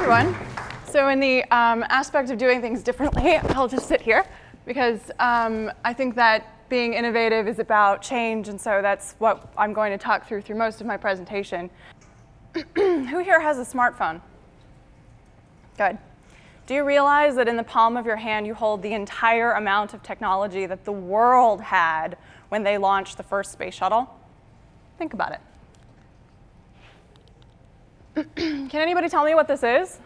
everyone. So in the aspect of doing things differently, I'll just sit here because I think that being innovative is about change, and so that's what I'm going to talk through most of my presentation. Who here has a smartphone? Good. Do you realize that in the palm of your hand you hold the entire amount of technology that the world had when they launched the first space shuttle? Think about it. Can anybody tell me what this is?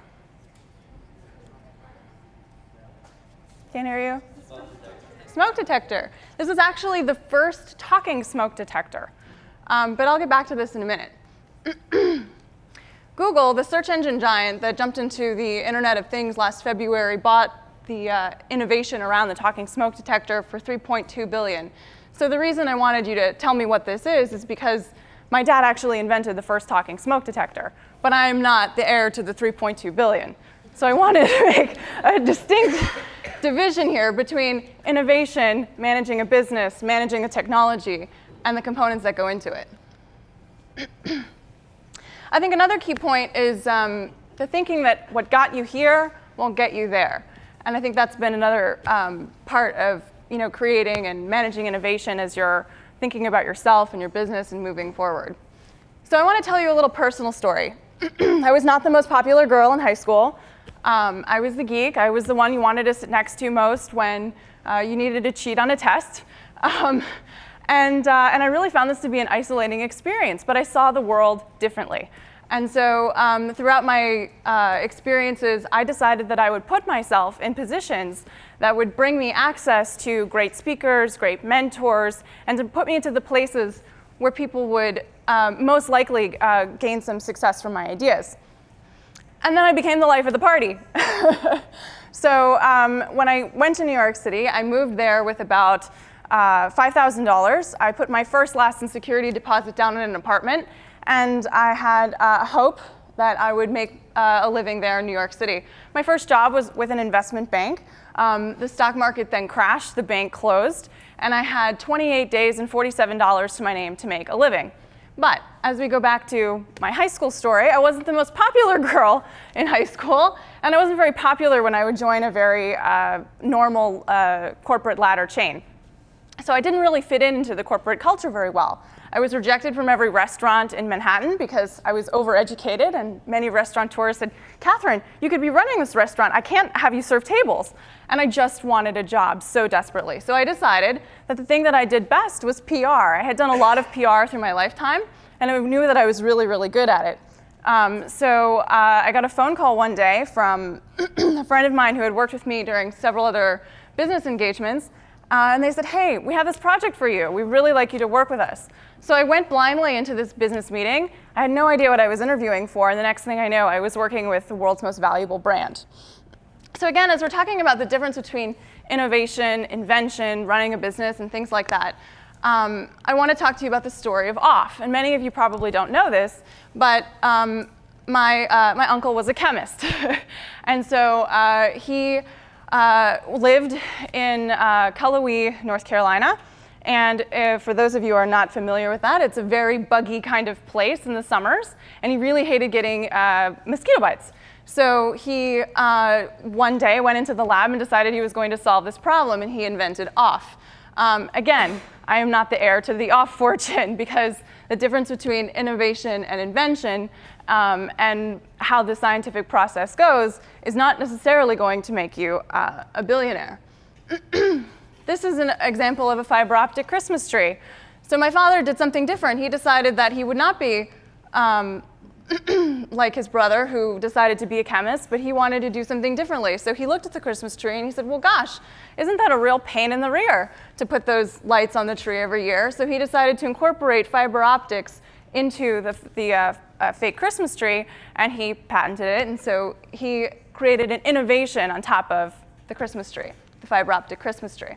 Can't hear you? Smoke detector. This is actually the first talking smoke detector. But I'll get back to this in a minute. Google, the search engine giant that jumped into the Internet of Things last February, bought the innovation around the talking smoke detector for $3.2 billion. So the reason I wanted you to tell me what this is because my dad actually invented the first talking smoke detector, but I'm not the heir to the $3.2 billion. So I wanted to make a distinct division here between innovation, managing a business, managing a technology, and the components that go into it. I think another key point is the thinking that what got you here won't get you there. And I think that's been another part of creating and managing innovation as you're thinking about yourself and your business and moving forward. So I want to tell you a little personal story. I was not the most popular girl in high school. I was the geek. I was the one you wanted to sit next to most when you needed to cheat on a test. And I really found this to be an isolating experience, but I saw the world differently. And so throughout my experiences, I decided that I would put myself in positions that would bring me access to great speakers, great mentors, and to put me into the places where people would most likely gain some success from my ideas. And then I became the life of the party. So when I went to New York City, I moved there with about $5,000. I put my first, last, and security deposit down in an apartment, and I had hope that I would make a living there in New York City. My first job was with an investment bank. The stock market then crashed, the bank closed, and I had 28 days and $47 to my name to make a living. But as we go back to my high school story, I wasn't the most popular girl in high school, and I wasn't very popular when I would join a very normal corporate ladder chain. So I didn't really fit into the corporate culture very well. I was rejected from every restaurant in Manhattan because I was overeducated, and many restaurateurs said, "Kathryn, you could be running this restaurant. I can't have you serve tables." And I just wanted a job so desperately. So I decided that the thing that I did best was PR. I had done a lot of PR through my lifetime, and I knew that I was really, really good at it. So I got a phone call one day from a friend of mine who had worked with me during several other business engagements. And they said, "Hey, we have this project for you. We'd really like you to work with us." So I went blindly into this business meeting. I had no idea what I was interviewing for, and the next thing I know, I was working with the world's most valuable brand. So again, as we're talking about the difference between innovation, invention, running a business, and things like that, I want to talk to you about the story of Off. And many of you probably don't know this, but my uncle was a chemist. And so he lived in Cullowhee, North Carolina. And for those of you who are not familiar with that, it's a very buggy kind of place in the summers. And he really hated getting mosquito bites. So he one day went into the lab and decided he was going to solve this problem, and he invented Off. Again, I am not the heir to the Off fortune, because the difference between innovation and invention and how the scientific process goes is not necessarily going to make you a billionaire. This is an example of a fiberoptic Christmas tree. So my father did something different. He decided that he would not be like his brother, who decided to be a chemist, but he wanted to do something differently. So he looked at the Christmas tree and he said, "Well, gosh, isn't that a real pain in the rear to put those lights on the tree every year?" So he decided to incorporate fiber optics into the fake Christmas tree, and he patented it. And so he created an innovation on top of the Christmas tree, the fiber optic Christmas tree.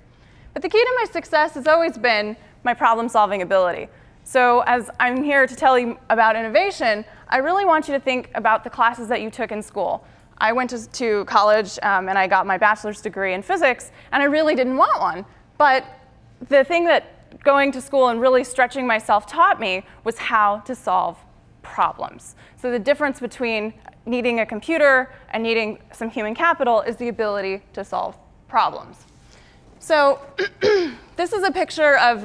But the key to my success has always been my problem-solving ability. So as I'm here to tell you about innovation, I really want you to think about the classes that you took in school. I went to college and I got my bachelor's degree in physics, and I really didn't want one. But the thing that going to school and really stretching myself taught me was how to solve problems. So the difference between needing a computer and needing some human capital is the ability to solve problems. So this is a picture of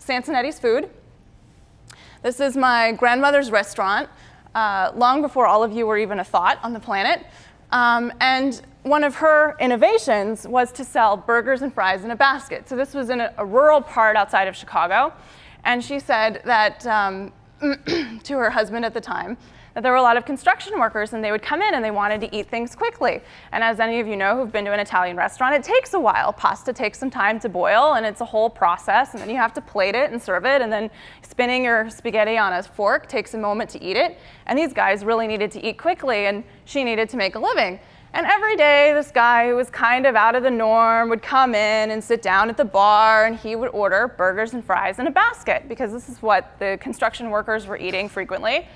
Sansonetti's food. This is my grandmother's restaurant, long before all of you were even a thought on the planet. And one of her innovations was to sell burgers and fries in a basket. So this was in a rural part outside of Chicago. And she said that to her husband at the time, that there were a lot of construction workers and they would come in and they wanted to eat things quickly. And as any of you know who've been to an Italian restaurant, it takes a while. Pasta takes some time to boil and it's a whole process, and then you have to plate it and serve it, and then spinning your spaghetti on a fork takes a moment to eat it. And these guys really needed to eat quickly, and she needed to make a living. And every day this guy who was kind of out of the norm would come in and sit down at the bar, and he would order burgers and fries in a basket, because this is what the construction workers were eating frequently.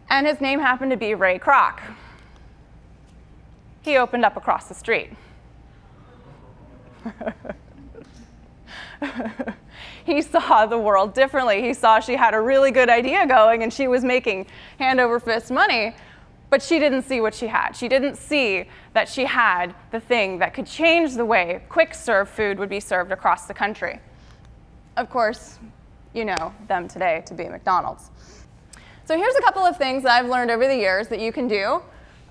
And his name happened to be Ray Kroc. He opened up across the street. He saw the world differently. He saw she had a really good idea going and she was making hand over fist money, but she didn't see what she had. She didn't see that she had the thing that could change the way quick serve food would be served across the country. Of course, you know them today to be McDonald's. So here's a couple of things that I've learned over the years that you can do.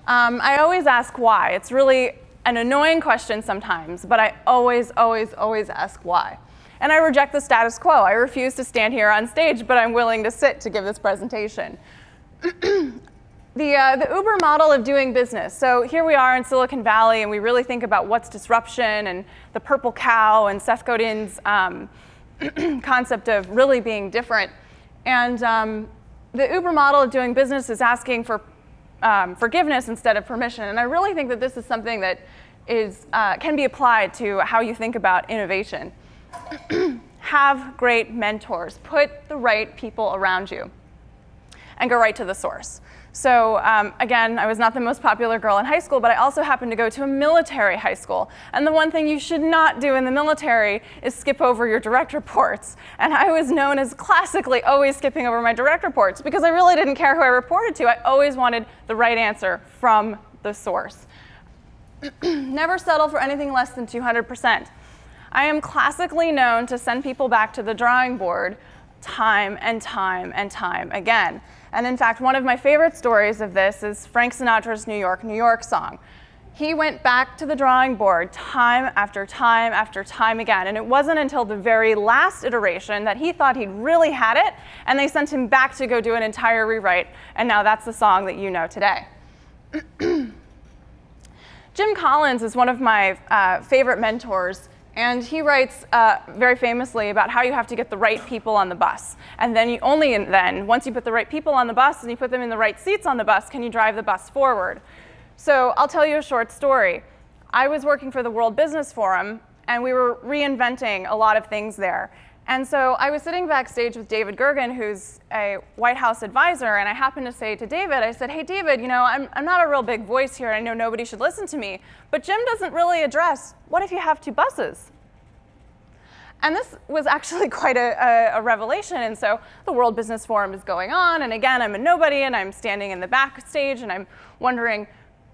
I always ask why. It's really an annoying question sometimes, but I always ask why. And I reject the status quo. I refuse to stand here on stage, but I'm willing to sit to give this presentation. The Uber model of doing business. So here we are in Silicon Valley, and we really think about what's disruption and the purple cow and Seth Godin's concept of really being different. And the Uber model of doing business is asking for forgiveness instead of permission. And I really think that this is something that can be applied to how you think about innovation. Have great mentors. Put the right people around you. And go right to the source. So again, I was not the most popular girl in high school, but I also happened to go to a military high school. And the one thing you should not do in the military is skip over your direct reports. And I was known as classically always skipping over my direct reports because I really didn't care who I reported to. I always wanted the right answer from the source. Never settle for anything less than 200%. I am classically known to send people back to the drawing board time and time and time again. And in fact, one of my favorite stories of this is Frank Sinatra's New York, New York song. He went back to the drawing board time after time after time again. And it wasn't until the very last iteration that he thought he'd really had it, and they sent him back to go do an entire rewrite. And now that's the song that you know today. Jim Collins is one of my favorite mentors. And he writes very famously about how you have to get the right people on the bus. And then once you put the right people on the bus and you put them in the right seats on the bus, can you drive the bus forward? So I'll tell you a short story. I was working for the World Business Forum, and we were reinventing a lot of things there. And so I was sitting backstage with David Gergen, who's a White House advisor, and I happened to say to David, I said, hey, David, you know, I'm not a real big voice here. I know nobody should listen to me. But Jim doesn't really address, what if you have two buses? And this was actually quite a revelation. And so the World Business Forum is going on. And again, I'm a nobody, and I'm standing in the backstage, and I'm wondering,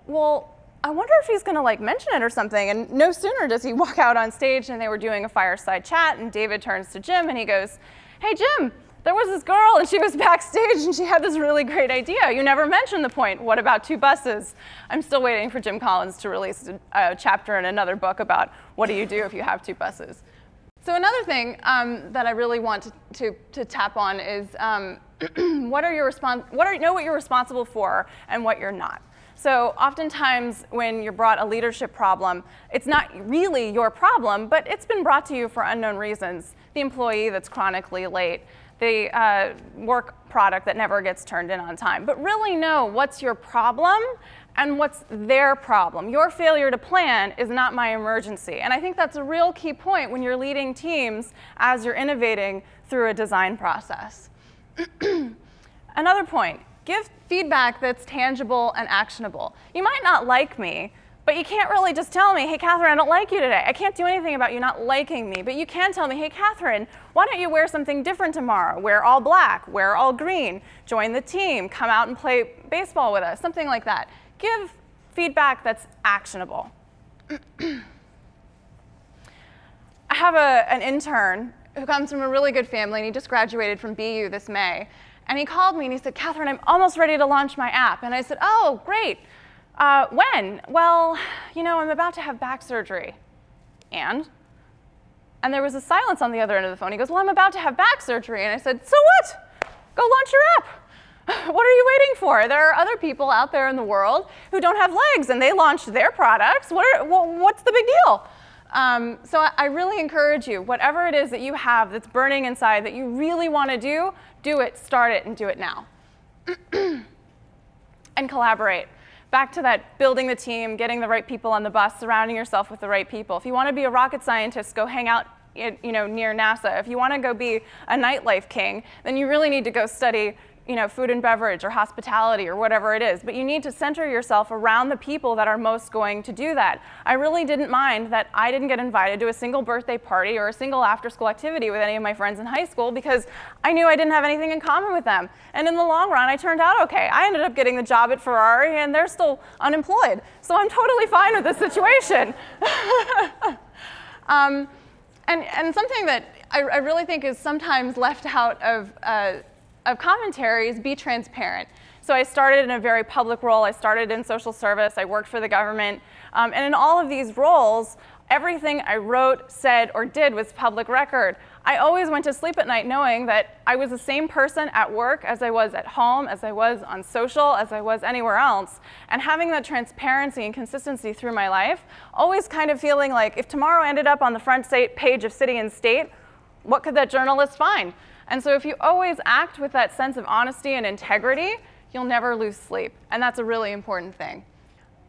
well, I wonder if he's going to mention it or something. And no sooner does he walk out on stage, and they were doing a fireside chat, and David turns to Jim and he goes, hey, Jim, there was this girl and she was backstage and she had this really great idea. You never mentioned the point. What about two buses? I'm still waiting for Jim Collins to release a chapter in another book about what do you do if you have two buses. So another thing that I really want to tap on is know what you're responsible for and what you're not. So oftentimes when you're brought a leadership problem, it's not really your problem, but it's been brought to you for unknown reasons. The employee that's chronically late, the work product that never gets turned in on time. But really know what's your problem and what's their problem. Your failure to plan is not my emergency. And I think that's a real key point when you're leading teams as you're innovating through a design process. Another point. Give feedback that's tangible and actionable. You might not like me, But you can't really just tell me, hey, Kathryn, I don't like you today. I can't do anything about you not liking me. But you can tell me, hey, Kathryn, why don't you wear something different tomorrow? Wear all black, wear all green, join the team, come out and play baseball with us, something like that. Give feedback that's actionable. I have an intern who comes from a really good family, and he just graduated from BU this May. And he called me and he said, Kathryn, I'm almost ready to launch my app. And I said, oh, great. When? Well, you know, I'm about to have back surgery. And there was a silence on the other end of the phone. He goes, well, I'm about to have back surgery. And I said, so what? Go launch your app. What are you waiting for? There are other people out there in the world who don't have legs, and they launched their products. What's the big deal? So I really encourage you, whatever it is that you have that's burning inside that you really want to do it, start it, and do it now. And collaborate. Back to that building the team, getting the right people on the bus, surrounding yourself with the right people. If you want to be a rocket scientist, go hang out near NASA. If you want to go be a nightlife king, then you really need to go study food and beverage or hospitality or whatever it is. But you need to center yourself around the people that are most going to do that. I really didn't mind that I didn't get invited to a single birthday party or a single after-school activity with any of my friends in high school because I knew I didn't have anything in common with them. And in the long run, I turned out okay. I ended up getting the job at Ferrari, and they're still unemployed. So I'm totally fine with this situation. And something that I really think is sometimes left out of commentaries, be transparent. So I started in a very public role. I started in social service. I worked for the government. And in all of these roles, everything I wrote, said, or did was public record. I always went to sleep at night knowing that I was the same person at work as I was at home, as I was on social, as I was anywhere else. And having that transparency and consistency through my life, always kind of feeling like if tomorrow ended up on the front page of City and State, what could that journalist find? And so if you always act with that sense of honesty and integrity, you'll never lose sleep. And that's a really important thing.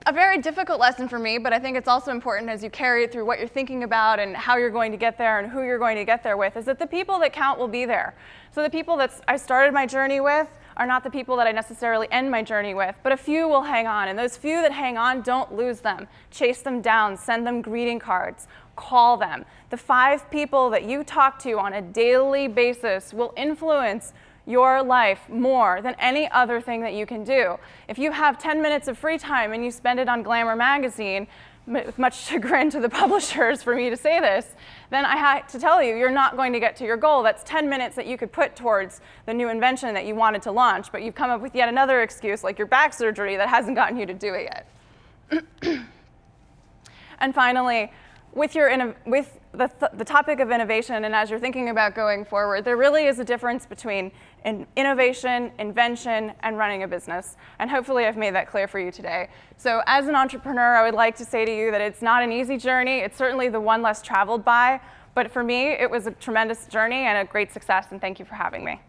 A very difficult lesson for me, but I think it's also important as you carry it through what you're thinking about and how you're going to get there and who you're going to get there with, is that the people that count will be there. So the people that I started my journey with are not the people that I necessarily end my journey with, but a few will hang on. And those few that hang on, don't lose them. Chase them down, send them greeting cards, call them. The 5 people that you talk to on a daily basis will influence your life more than any other thing that you can do. If you have 10 minutes of free time and you spend it on Glamour magazine, with much chagrin to the publishers for me to say this, then I have to tell you, you're not going to get to your goal. That's 10 minutes that you could put towards the new invention that you wanted to launch, but you've come up with yet another excuse, like your back surgery, that hasn't gotten you to do it yet. And finally, with the topic of innovation, and as you're thinking about going forward, there really is a difference between innovation, invention, and running a business. And hopefully I've made that clear for you today. So as an entrepreneur, I would like to say to you that it's not an easy journey. It's certainly the one less traveled by. But for me, it was a tremendous journey and a great success, and thank you for having me.